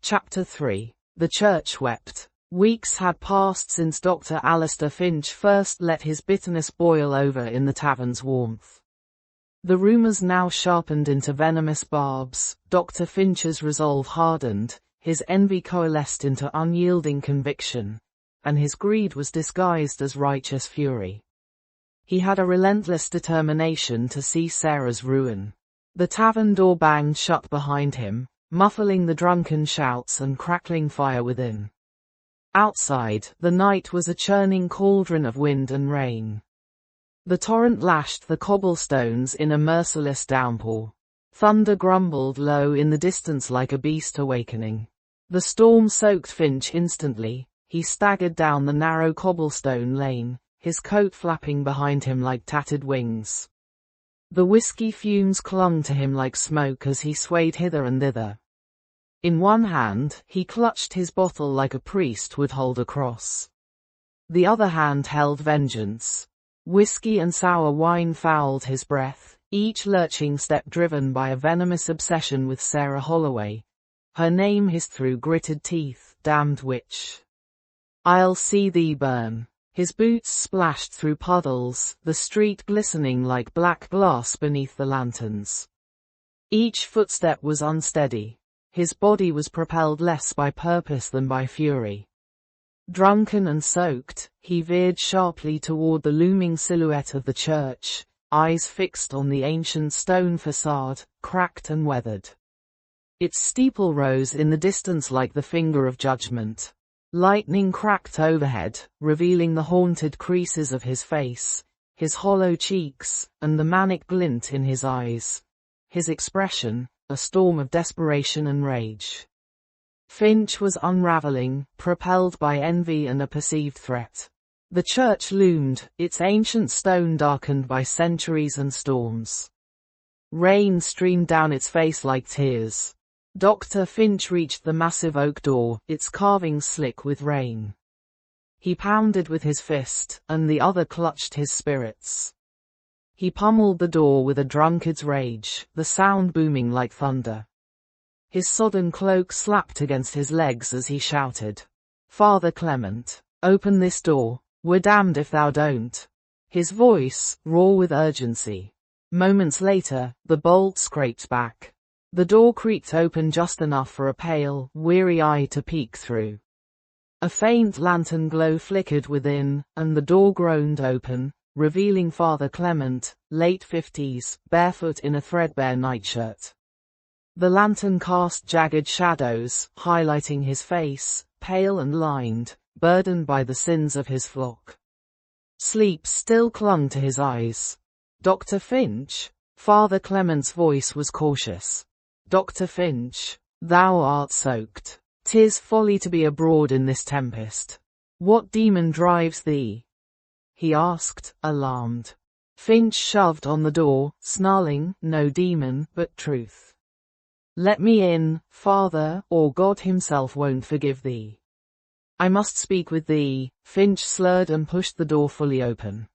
Chapter 3. The Church Wept. Weeks had passed since Dr. Alistair Finch first let his bitterness boil over in the tavern's warmth. The rumours now sharpened into venomous barbs, Dr. Finch's resolve hardened, his envy coalesced into unyielding conviction, and his greed was disguised as righteous fury. He had a relentless determination to see Sarah's ruin. The tavern door banged shut behind him, muffling the drunken shouts and crackling fire within. Outside, the night was a churning cauldron of wind and rain. The torrent lashed the cobblestones in a merciless downpour. Thunder grumbled low in the distance like a beast awakening. The storm soaked Finch instantly. He staggered down the narrow cobblestone lane, his coat flapping behind him like tattered wings. The whiskey fumes clung to him like smoke as he swayed hither and thither. In one hand, he clutched his bottle like a priest would hold a cross. The other hand held vengeance. Whiskey and sour wine fouled his breath, each lurching step driven by a venomous obsession with Sarah Holloway. Her name hissed through gritted teeth, damned witch. I'll see thee burn. His boots splashed through puddles, the street glistening like black glass beneath the lanterns. Each footstep was unsteady. His body was propelled less by purpose than by fury. Drunken and soaked, he veered sharply toward the looming silhouette of the church, eyes fixed on the ancient stone facade, cracked and weathered. Its steeple rose in the distance like the finger of judgment. Lightning cracked overhead, revealing the haunted creases of his face, his hollow cheeks, and the manic glint in his eyes. His expression, a storm of desperation and rage. Finch was unraveling, propelled by envy and a perceived threat. The church loomed, its ancient stone darkened by centuries and storms. Rain streamed down its face like tears. Dr. Finch reached the massive oak door, its carvings slick with rain. He pounded with his fist, and the other clutched his spirits. He pummeled the door with a drunkard's rage, the sound booming like thunder. His sodden cloak slapped against his legs as he shouted, "Father Clement, open this door, we're damned if thou don't." His voice, raw with urgency. Moments later, the bolt scraped back. The door creaked open just enough for a pale, weary eye to peek through. A faint lantern glow flickered within, and the door groaned open, revealing Father Clement, late 50s, barefoot in a threadbare nightshirt. The lantern cast jagged shadows, highlighting his face, pale and lined, burdened by the sins of his flock. Sleep still clung to his eyes. "Dr. Finch?" Father Clement's voice was cautious. "Dr. Finch, thou art soaked. 'Tis folly to be abroad in this tempest. What demon drives thee?" he asked, alarmed. Finch shoved on the door, snarling, "No demon, but truth. Let me in, Father, or God himself won't forgive thee." "I must speak with thee." Finch slurred and pushed the door fully open.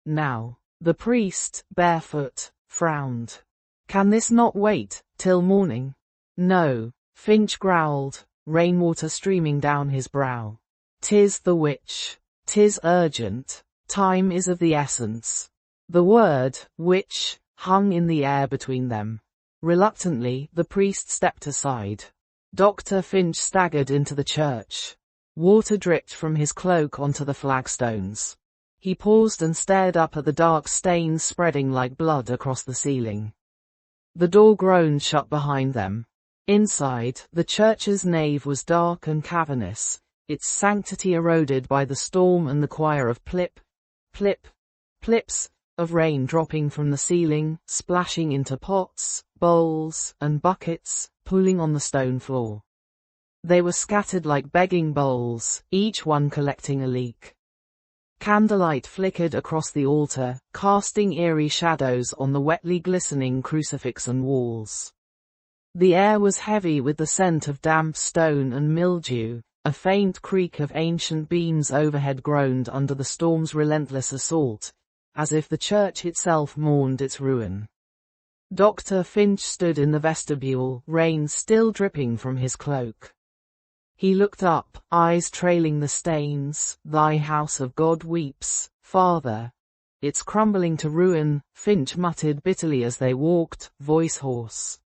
Now. The priest, barefoot, frowned. "Can this not wait till morning?" "No," Finch growled, rainwater streaming down his brow. "'Tis the witch. 'Tis urgent. Time is of the essence." The word, witch, hung in the air between them. Reluctantly, the priest stepped aside. Dr. Finch staggered into the church. Water dripped from his cloak onto the flagstones. He paused and stared up at the dark stains spreading like blood across the ceiling. The door groaned shut behind them. Inside, the church's nave was dark and cavernous, its sanctity eroded by the storm and the choir of plip, plip, plips of rain dropping from the ceiling, splashing into pots, bowls, and buckets, pooling on the stone floor. They were scattered like begging bowls, each one collecting a leak. Candlelight flickered across the altar, casting eerie shadows on the wetly glistening crucifix and walls. The air was heavy with the scent of damp stone and mildew. A faint creak of ancient beams overhead groaned under the storm's relentless assault, as if the church itself mourned its ruin. Dr. Finch stood in the vestibule, rain still dripping from his cloak. He looked up, eyes trailing the stains. "Thy house of God weeps, Father. It's crumbling to ruin," Finch muttered bitterly as they walked, voice hoarse.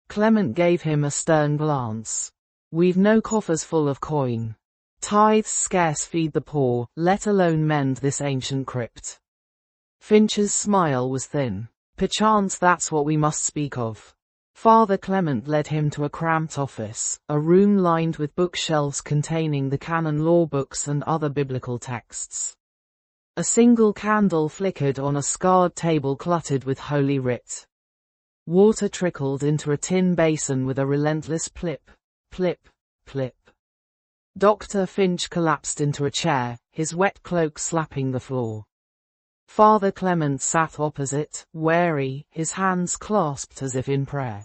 Clement gave him a stern glance. "We've no coffers full of coin. Tithes scarce feed the poor, let alone mend this ancient crypt." Finch's smile was thin. "Perchance that's what we must speak of." Father Clement led him to a cramped office, a room lined with bookshelves containing the canon law books and other biblical texts. A single candle flickered on a scarred table cluttered with Holy Writ. Water trickled into a tin basin with a relentless plip, plip, plip. Dr. Finch collapsed into a chair, his wet cloak slapping the floor. Father Clement sat opposite, wary, his hands clasped as if in prayer.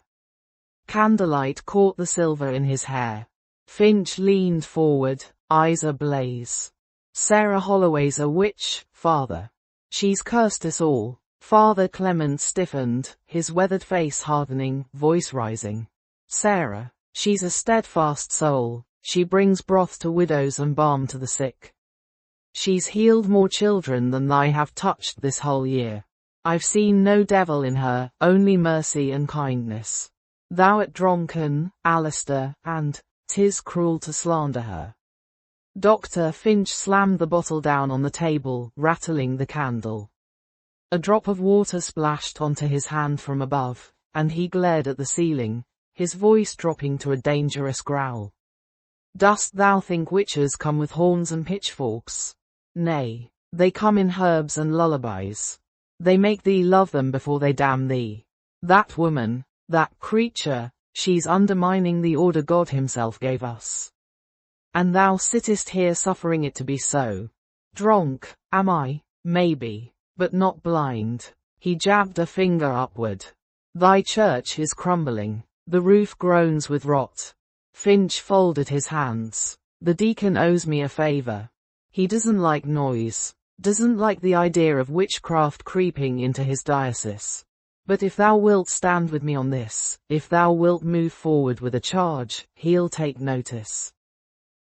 Candlelight caught the silver in his hair. Finch leaned forward, eyes ablaze. "Sarah Holloway's a witch, Father. She's cursed us all." Father Clement stiffened, his weathered face hardening, voice rising. "Sarah, she's a steadfast soul. She brings broth to widows and balm to the sick. She's healed more children than I have touched this whole year. I've seen no devil in her, only mercy and kindness. Thou'rt drunken, Alistair, and 'tis cruel to slander her." Dr. Finch slammed the bottle down on the table, rattling the candle. A drop of water splashed onto his hand from above, and he glared at the ceiling, his voice dropping to a dangerous growl. "Dost thou think witches come with horns and pitchforks? Nay, they come in herbs and lullabies. They make thee love them before they damn thee. That woman, that creature, she's undermining the order God himself gave us. And thou sittest here suffering it to be so. Drunk, am I? Maybe, but not blind." He jabbed a finger upward. "Thy church is crumbling. The roof groans with rot." Finch folded his hands. "The deacon owes me a favor. He doesn't like noise, doesn't like the idea of witchcraft creeping into his diocese. But if thou wilt stand with me on this, if thou wilt move forward with a charge, he'll take notice.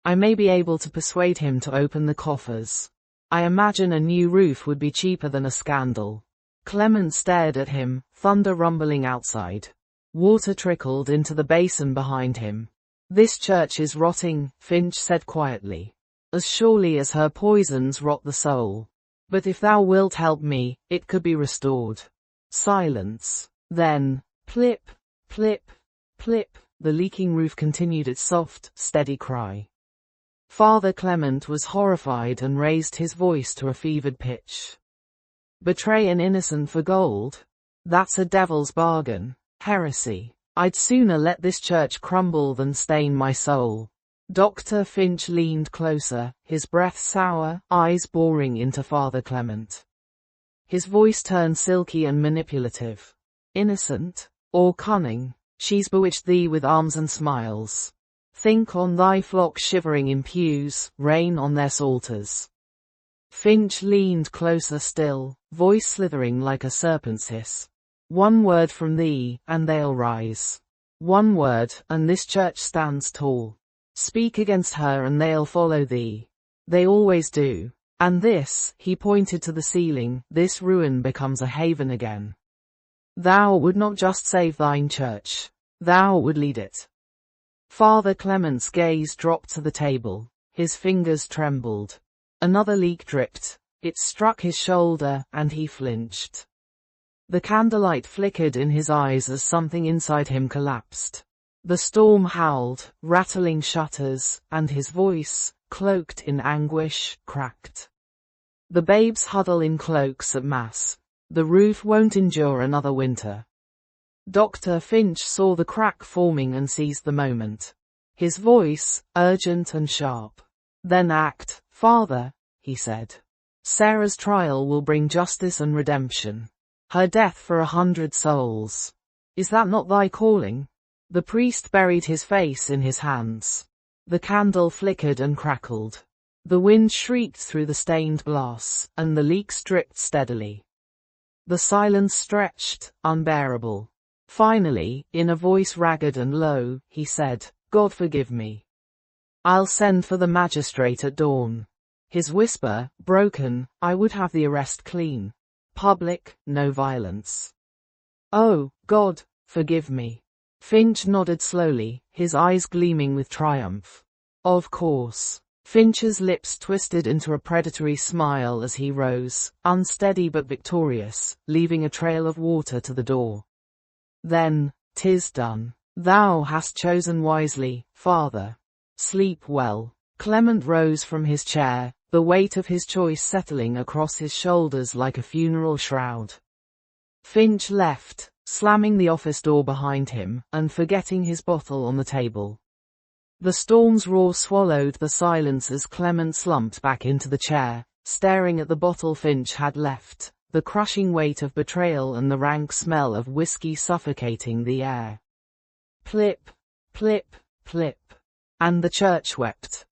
I may be able to persuade him to open the coffers. I imagine a new roof would be cheaper than a scandal." Clement stared at him, thunder rumbling outside. Water trickled into the basin behind him. "This church is rotting," Finch said quietly. "As surely as her poisons rot the soul. But if thou wilt help me, it could be restored." Silence. Then, plip, plip, plip, the leaking roof continued its soft, steady cry. Father Clement was horrified and raised his voice to a fevered pitch. "Betray an innocent for gold? That's a devil's bargain. Heresy. I'd sooner let this church crumble than stain my soul." Dr. Finch leaned closer, his breath sour, eyes boring into Father Clement. His voice turned silky and manipulative. "Innocent? Or cunning? She's bewitched thee with arms and smiles. Think on thy flock shivering in pews, rain on their altars." Finch leaned closer still, voice slithering like a serpent's hiss. "One word from thee, and they'll rise. One word, and this church stands tall. Speak against her and they'll follow thee. They always do. And this," he pointed to the ceiling, "this ruin becomes a haven again. Thou would not just save thine church. Thou would lead it." Father Clement's gaze dropped to the table. His fingers trembled. Another leak dripped. It struck his shoulder, and he flinched. The candlelight flickered in his eyes as something inside him collapsed. The storm howled, rattling shutters, and his voice, cloaked in anguish, cracked. "The babes huddle in cloaks at mass. The roof won't endure another winter." Dr. Finch saw the crack forming and seized the moment. His voice, urgent and sharp. "Then act, Father," he said. "Sarah's trial will bring justice and redemption. Her death for 100 souls. Is that not thy calling?" The priest buried his face in his hands. The candle flickered and crackled. The wind shrieked through the stained glass, and the leaks dripped steadily. The silence stretched, unbearable. Finally, in a voice ragged and low, he said, "God forgive me. I'll send for the magistrate at dawn." His whisper, broken, "I would have the arrest clean. Public, no violence." "Oh, God, forgive me." Finch nodded slowly, his eyes gleaming with triumph. "Of course." Finch's lips twisted into a predatory smile as he rose, unsteady but victorious, leaving a trail of water to the door. "Then, 'tis done. Thou hast chosen wisely, Father. Sleep well." Clement rose from his chair, the weight of his choice settling across his shoulders like a funeral shroud. Finch left, slamming the office door behind him, and forgetting his bottle on the table. The storm's roar swallowed the silence as Clement slumped back into the chair, staring at the bottle Finch had left, the crushing weight of betrayal and the rank smell of whiskey suffocating the air. Plip, plip, plip. And the church wept.